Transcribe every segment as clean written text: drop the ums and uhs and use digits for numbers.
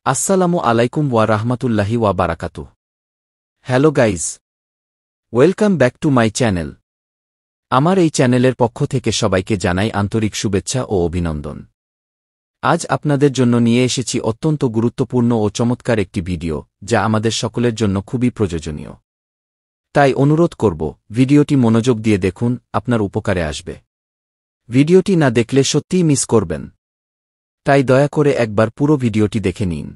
আসসালামু আলাইকুম ওয়া রাহমাতুল্লাহি ওয়া বারাকাতুহু। Hello guys, welcome back to my channel. আমার এই চ্যানেলের পক্ষ থেকে সবাইকে জানাই আন্তরিক শুভেচ্ছা ও অভিনন্দন। আজ আপনাদের জন্য নিয়ে এসেছি অত্যন্ত গুরুত্বপূর্ণ ও চমৎকার একটি ভিডিও, যা আমাদের সকলের জন্য খুবই প্রয়োজনীয়। তাই অনুরোধ করব, ভিডিওটি মনোযোগ দিয়ে দেখুন, আপনার উপকারে আসবে। ভিডিওটি না দেখলে সত্যিই মিস করবেন। তাই দয়া করে একবার পুরো ভিডিওটি দেখে নিন।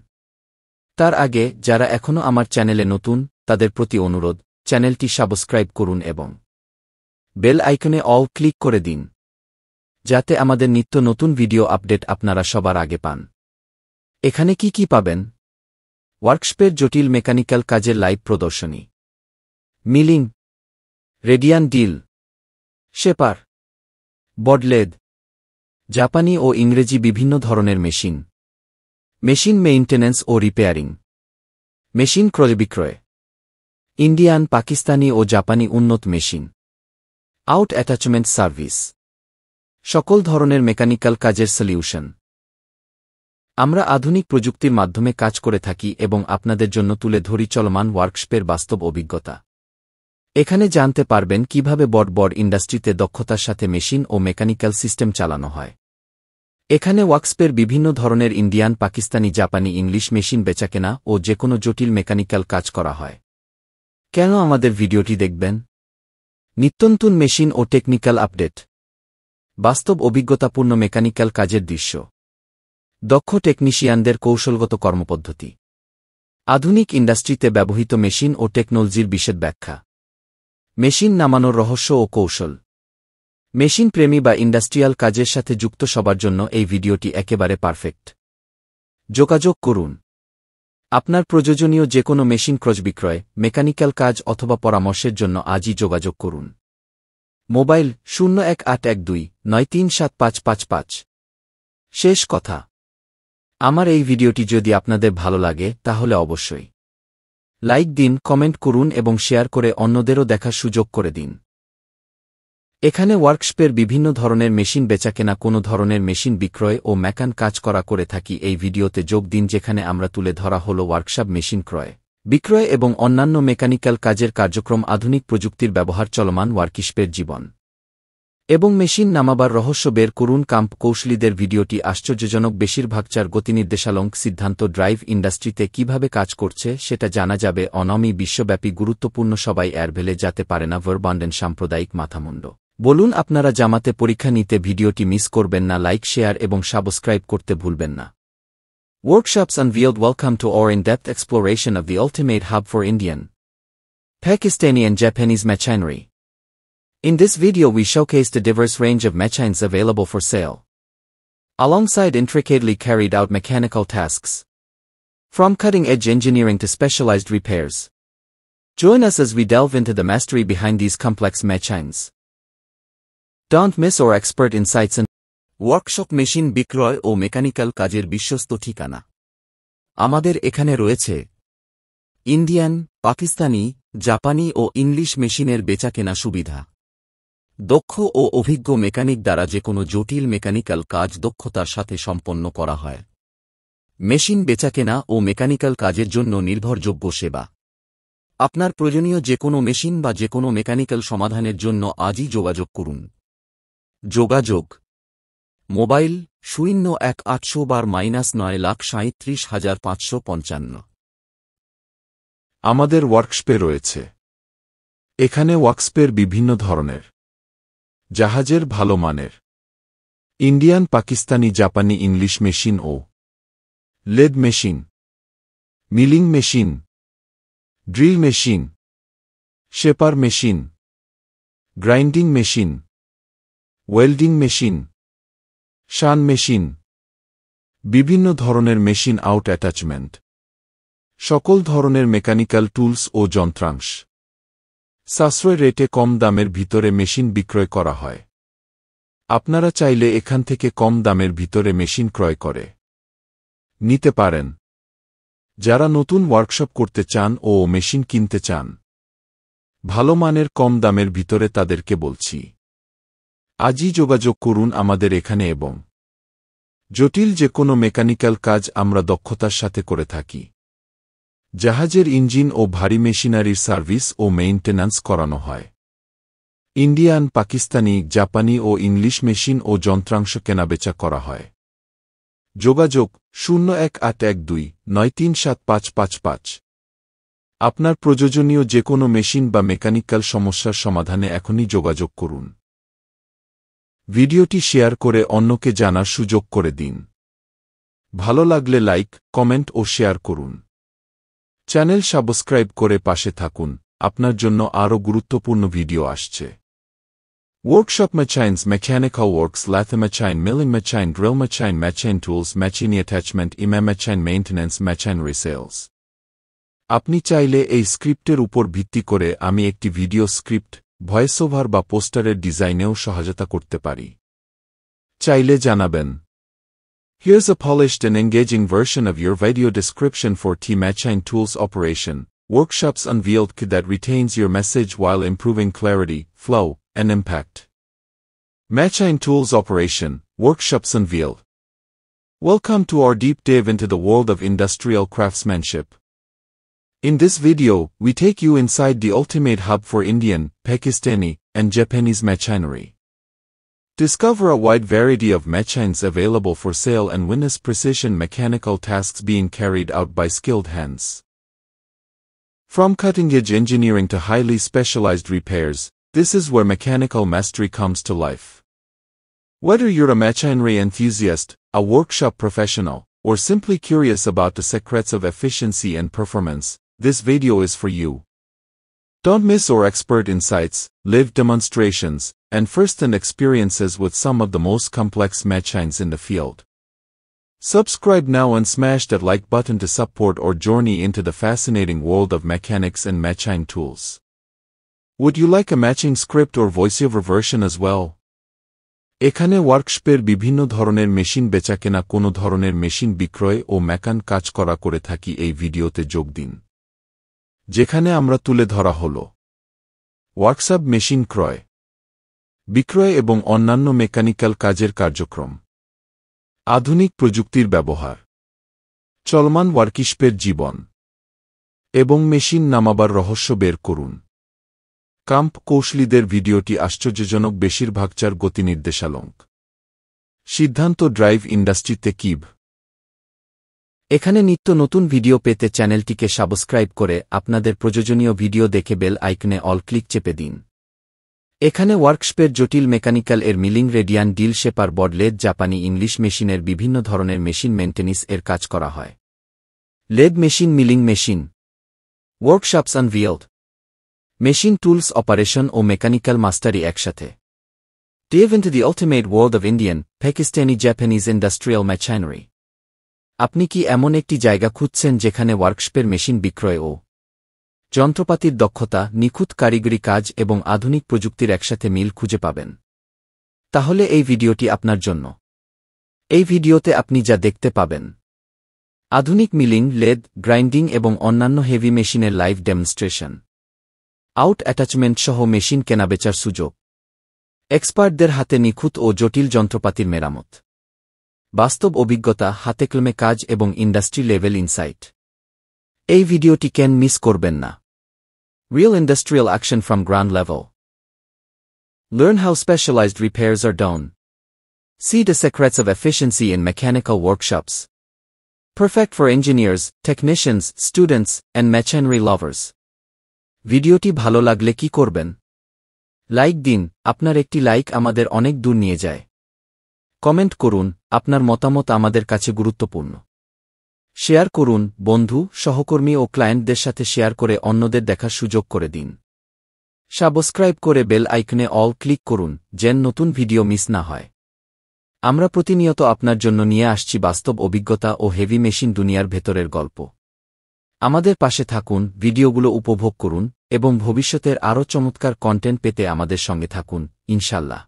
তার আগে যারা এখনও আমার চ্যানেলে নতুন, তাদের প্রতি অনুরোধ, চ্যানেলটি সাবস্ক্রাইব করুন এবং বেল আইকনে অল ক্লিক করে দিন, যাতে আমাদের নিত্য নতুন ভিডিও আপডেট আপনারা সবার আগে পান। এখানে কি পাবেন? ওয়ার্কশপের জটিল মেকানিক্যাল কাজের লাইভ প্রদর্শনী, মিলিং, রেডিয়ান ডিল, শেপার, বডলেদ, জাপানি ও ইংরেজি বিভিন্ন ধরনের মেশিন, মেশিন মেইনটেন্যান্স ও রিপেয়ারিং, মেশিন ক্রয় বিক্রয়, ইন্ডিয়ান, পাকিস্তানি ও জাপানি উন্নত মেশিন, আউট অ্যাটাচমেন্ট সার্ভিস, সকল ধরনের মেকানিক্যাল কাজের সলিউশন। আমরা আধুনিক প্রযুক্তির মাধ্যমে কাজ করে থাকি এবং আপনাদের জন্য তুলে ধরি চলমান ওয়ার্কশপের বাস্তব অভিজ্ঞতা। এখানে জানতে পারবেন কিভাবে বড় ইন্ডাস্ট্রিতে দক্ষতার সাথে মেশিন ও মেকানিক্যাল সিস্টেম চালানো হয়। এখানে ওয়ার্কশপের বিভিন্ন ধরনের ইন্ডিয়ান, পাকিস্তানি, জাপানি, ইংলিশ মেশিন বেচাকেনা ও যেকোনো জটিল মেকানিক্যাল কাজ করা হয়। কেন আমাদের ভিডিওটি দেখবেন? নিত্যনতুন মেশিন ও টেকনিক্যাল আপডেট, বাস্তব অভিজ্ঞতাপূর্ণ মেকানিক্যাল কাজের দৃশ্য, দক্ষ টেকনিশিয়ানদের কৌশলগত কর্মপদ্ধতি, আধুনিক ইন্ডাস্ট্রিতে ব্যবহৃত মেশিন ও টেকনোলজির বিশদ ব্যাখ্যা, মেশিন নামানোর রহস্য ও কৌশল। মেশিন প্রেমী বা ইন্ডাস্ট্রিয়াল কাজের সাথে যুক্ত সবার জন্য এই ভিডিওটি একেবারে পারফেক্ট। যোগাযোগ করুন। আপনার প্রয়োজনীয় যেকোনো মেশিন ক্রয় বিক্রয়, মেকানিক্যাল কাজ অথবা পরামর্শের জন্য আজই যোগাযোগ করুন। মোবাইল 018129375555। শেষ কথা, আমার এই ভিডিওটি যদি আপনাদের ভালো লাগে তাহলে অবশ্যই লাইক দিন, কমেন্ট করুন এবং শেয়ার করে অন্যদেরও দেখার সুযোগ করে দিন। এখানে ওয়ার্কশপের বিভিন্ন ধরনের মেশিন বেচাকেনা, কোনো ধরনের মেশিন বিক্রয় ও মেকান কাজ করে থাকি। এই ভিডিওতে যোগ দিন, যেখানে আমরা তুলে ধরা হল ওয়ার্কশপ মেশিন ক্রয়, বিক্রয় এবং অন্যান্য মেকানিক্যাল কাজের কার্যক্রম, আধুনিক প্রযুক্তির ব্যবহার, চলমান ওয়ার্কশপের জীবন এবং মেশিন নামাবার রহস্য বের করুন। কাম্প কৌশলীদের ভিডিওটি আশ্চর্যজনক। বেশিরভাগ চার গতিনির্দেশালঙ্ক সিদ্ধান্ত ড্রাইভ ইন্ডাস্ট্রিতে কিভাবে কাজ করছে সেটা জানা যাবে। অনমি বিশ্বব্যাপী গুরুত্বপূর্ণ, সবাই এরভেলে যেতে পারে না। ভারবান্ডেন সাম্প্রদায়িক মাথামুন্ড বলুন। আপনারা জামাতে পরীক্ষা নিতে ভিডিওটি মিস করবেন না। লাইক, শেয়ার এবং সাবস্ক্রাইব করতে ভুলবেন না। Workshops Unveiled. Welcome to our in-depth exploration of the ultimate hub for Indian, Pakistani and Japanese machinery. In this video we showcase the diverse range of machines available for sale, alongside intricately carried out mechanical tasks, from cutting-edge engineering to specialized repairs. Join us as we delve into the mastery behind these complex machines. Don't miss our expert insights and workshop machine বিক্রয় ও mechanical কাজের বিশ্বস্ত ঠিকানা। আমাদের এখানে রয়েছে Indian, Pakistani, জাপানি ও English মেশিনের বেচাকেনা সুবিধা। দক্ষ ও অভিজ্ঞ মেকানিক দ্বারা যেকোনো জটিল মেকানিক্যাল কাজ দক্ষতার সাথে সম্পন্ন করা হয়। মেশিন বেচাকেনা ও মেকানিক্যাল কাজের জন্য নির্ভরযোগ্য সেবা। আপনার প্রয়োজনীয় যেকোনো মেশিন বা যেকোনো মেকানিক্যাল সমাধানের জন্য আজই যোগাযোগ করুন। যোগাযোগ: মোবাইল 018012-9,37,555। আমাদের ওয়ার্কশপে রয়েছে এখানে ওয়ার্কশপের বিভিন্ন ধরনের, জাহাজের ভালো মানের, ইন্ডিয়ান, পাকিস্তানি, জাপানি, ইংলিশ মেশিন ও lathe machine, milling machine, drill machine, shaper machine, grinding machine, welding machine, শান মেশিন, বিভিন্ন ধরনের মেশিন, আউট অ্যাটাচমেন্ট, সকল ধরনের মেকানিক্যাল টুলস ও যন্ত্রাংশ। সাশ্রয় রেটে কম দামের ভিতরে মেশিন বিক্রয় করা হয়। আপনারা চাইলে এখান থেকে কম দামের ভিতরে মেশিন ক্রয় করে নিতে পারেন। যারা নতুন ওয়ার্কশপ করতে চান ও মেশিন কিনতে চান ভালো মানের কম দামের ভিতরে, তাদেরকে বলছি আজই যোগাযোগ করুন আমাদের এখানে এবং জটিল যে কোনো মেকানিক্যাল কাজ আমরা দক্ষতার সাথে করে থাকি। জাহাজের ইঞ্জিন ও ভারী মেশিনারির সার্ভিস ও মেইনটেন্যান্স করানো হয়। ইন্ডিয়ান, পাকিস্তানি, জাপানি ও ইংলিশ মেশিন ও যন্ত্রাংশ কেনাবেচা করা হয়। যোগাযোগ 018129375555। আপনার প্রয়োজনীয় যে কোনো মেশিন বা মেকানিক্যাল সমস্যার সমাধানে এখনই যোগাযোগ করুন। ভিডিওটি শেয়ার করে অন্যকে জানার সুযোগ করে দিন। ভালো লাগলে লাইক, কমেন্ট ও শেয়ার করুন। চ্যানেল সাবস্ক্রাইব করে পাশে থাকুন, আপনার জন্য আরও গুরুত্বপূর্ণ ভিডিও আসছে। Workshop Machines, Mechanical Works, Lathe Machine, Milling Machine, Drill Machine, Machine Tools, Machine Attachment, IMA Machine Maintenance, Machine Resales। আপনি চাইলে এই স্ক্রিপ্টের উপর ভিত্তি করে আমি একটি ভিডিও স্ক্রিপ্ট, ভয়েসওভার বা পোস্টারের ডিজাইনেও সহায়তা করতে পারি। চাইলে জানাবেন। Here's a polished and engaging version of your video description for T-Machine Tools Operation, Workshops Unveiled that retains your message while improving clarity, flow, and impact. Machine Tools Operation, Workshops Unveiled. Welcome to our deep dive into the world of industrial craftsmanship. In this video, we take you inside the ultimate hub for Indian, Pakistani, and Japanese machinery. Discover a wide variety of machines available for sale and witness precision mechanical tasks being carried out by skilled hands. From cutting-edge engineering to highly specialized repairs, this is where mechanical mastery comes to life. Whether you're a machinery enthusiast, a workshop professional, or simply curious about the secrets of efficiency and performance, this video is for you. Don't miss our expert insights, live demonstrations, and first-hand experiences with some of the most complex machines in the field. Subscribe now and smash that like button to support our journey into the fascinating world of mechanics and machine tools. Would you like a matching script or voiceover version as well? এখানে ওয়ার্কশপের বিভিন্ন ধরনের machine বেচাকেনা, কোনো ধরনের machine বিক্রয় ও মেকান কাজ করা করে থাকি। এই ভিডিওতে যোগ দিন, যেখানে আমরা তুলে ধরা হল ওয়ার্কশপ মেশিন ক্রয়, বিক্রয় এবং অন্যান্য মেকানিক্যাল কাজের কার্যক্রম, আধুনিক প্রযুক্তির ব্যবহার, চলমান ওয়ার্কশপের জীবন এবং মেশিন নামাবার রহস্য বের করুন। কাম্প কৌশলীদের ভিডিওটি আশ্চর্যজনক, বেশিরভাগ চার গতি নির্দেশালঙ্ক। সিদ্ধান্ত ড্রাইভ ইন্ডাস্ট্রিতে কিব। এখানে নিত্য নতুন ভিডিও পেতে চ্যানেলটিকে সাবস্ক্রাইব করে আপনাদের প্রয়োজনীয় ভিডিও দেখে বেল আইকনে অল ক্লিক চেপে দিন। এখানে ওয়ার্কশপের জটিল মেকানিক্যাল এর মিলিং, রেডিয়ান, ডিল, শেপার, বড, লেদ, জাপানি, ইংলিশ মেশিনের বিভিন্ন ধরনের মেশিন মেইনটেন্যান্স এর কাজ করা হয়। Lathe machine, milling machine, workshops আনভিল্ড, মেশিন টুলস অপারেশন ও মেকানিক্যাল মাস্টারি একসাথে। Dive into the ultimate world of Indian, Pakistani, Japanese industrial machinery. আপনি কি এমন একটি জায়গা খুঁজছেন যেখানে ওয়ার্কশপের মেশিন বিক্রয় ও যন্ত্রপাতির দক্ষতা, নিখুঁত কারিগরি কাজ এবং আধুনিক প্রযুক্তির একসাথে মিল খুঁজে পাবেন? তাহলে এই ভিডিওটি আপনার জন্য। এই ভিডিওতে আপনি যা দেখতে পাবেন: আধুনিক মিলিং, লেদ, গ্রাইন্ডিং এবং অন্যান্য হেভি মেশিনের লাইভ ডেমনস্ট্রেশন, আউট অ্যাটাচমেন্ট সহ মেশিন কেনাবেচার সুযোগ, এক্সপার্টদের হাতে নিখুঁত ও জটিল যন্ত্রপাতির মেরামত, বাস্তব অভিজ্ঞতা, হাতেকলমে কাজ এবং ইন্ডাস্ট্রি লেভেল ইনসাইট। এই ভিডিওটি কেন মিস করবেন না। Real industrial action from ground level. Learn how specialized repairs are done. See the secrets of efficiency in mechanical workshops. Perfect for engineers, technicians, students, and machinery lovers. ভিডিওটি ভালো লাগলে কি করবেন? লাইক দিন, আপনার একটি লাইক আমাদের অনেক দূর নিয়ে যায়। কমেন্ট করুন, আপনার মতামত আমাদের কাছে গুরুত্বপূর্ণ। শেয়ার করুন, বন্ধু, সহকর্মী ও ক্লায়েন্টদের সাথে শেয়ার করে অন্যদের দেখার সুযোগ করে দিন। সাবস্ক্রাইব করে বেল আইকনে অল ক্লিক করুন যেন নতুন ভিডিও মিস না হয়। আমরা প্রতিনিয়ত আপনার জন্য নিয়ে আসছি বাস্তব অভিজ্ঞতা ও হেভি মেশিন দুনিয়ার ভেতরের গল্প। আমাদের পাশে থাকুন, ভিডিওগুলো উপভোগ করুন এবং ভবিষ্যতের আরও চমৎকার কন্টেন্ট পেতে আমাদের সঙ্গে থাকুন, ইনশাল্লাহ।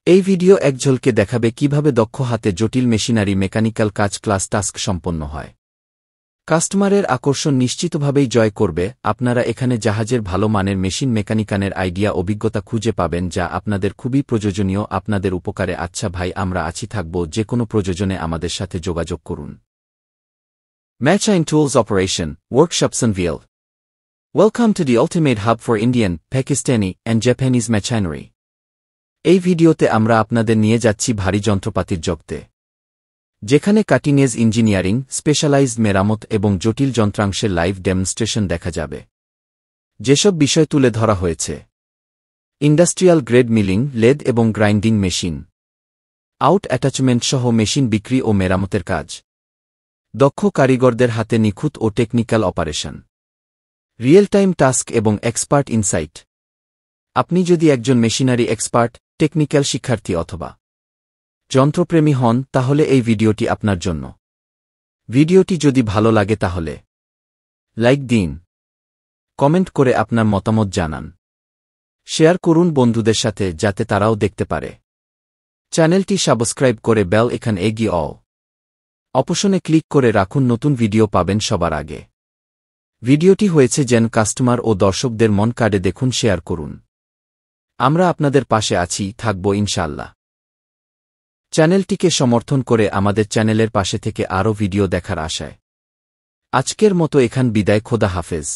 এই ভিডিও এক ঝলকে দেখাবে কিভাবে দক্ষ হাতে জটিল মেশিনারি মেকানিক্যাল কাজ ক্লাস টাস্ক সম্পন্ন হয়। কাস্টমারের আকর্ষণ নিশ্চিতভাবেই জয় করবে। আপনারা এখানে জাহাজের ভালো মানের মেশিন মেকানিকানের আইডিয়া অভিজ্ঞতা খুঁজে পাবেন যা আপনাদের খুবই প্রয়োজনীয়, আপনাদের উপকারে। আচ্ছা ভাই, আমরা আছি, থাকব, যে কোনো প্রয়োজনে আমাদের সাথে যোগাযোগ করুন। Machine Tools Operation, Workshops Unveiled. Welcome to the ultimate hub for Indian, Pakistani, and Japanese machinery. এই ভিডিওতে আমরা আপনাদের নিয়ে যাচ্ছি ভারী যন্ত্রপাতির জগতে, যেখানে কাটিং এজ ইঞ্জিনিয়ারিং, স্পেশালাইজড মেরামত এবং জটিল যন্ত্রাংশের লাইভ ডেমনস্ট্রেশন দেখা যাবে। যেসব বিষয় তুলে ধরা হয়েছে: ইন্ডাস্ট্রিয়াল গ্রেড মিলিং, লেদ এবং গ্রাইন্ডিং মেশিন, আউট অ্যাটাচমেন্ট সহ মেশিন বিক্রি ও মেরামতের কাজ, দক্ষ কারিগরদের হাতে নিখুঁত ও technical operation, real time task এবং এক্সপার্ট ইনসাইট। আপনি যদি একজন মেশিনারি এক্সপার্ট, টেকনিক্যাল শিক্ষার্থী অথবা যন্ত্রপ্রেমী হন, তাহলে এই ভিডিওটি আপনার জন্য। ভিডিওটি যদি ভালো লাগে তাহলে লাইক দিন, কমেন্ট করে আপনার মতামত জানান, শেয়ার করুন বন্ধুদের সাথে যাতে তারাও দেখতে পারে। চ্যানেলটি সাবস্ক্রাইব করে বেল আইকন এগিয়ে অপশনে ক্লিক করে রাখুন, নতুন ভিডিও পাবেন সবার আগে। ভিডিওটি হয়েছে যেন কাস্টমার ও দর্শকদের মন কাড়ে, দেখুন, শেয়ার করুন। আমরা আপনাদের পাশে আছি, থাকব ইনশাআল্লাহ। চ্যানেলটিকে সমর্থন করে আমাদের চ্যানেলের পাশে থেকে আরও ভিডিও দেখার আশায় আজকের মতো এখান বিদায়। খোদা হাফেজ।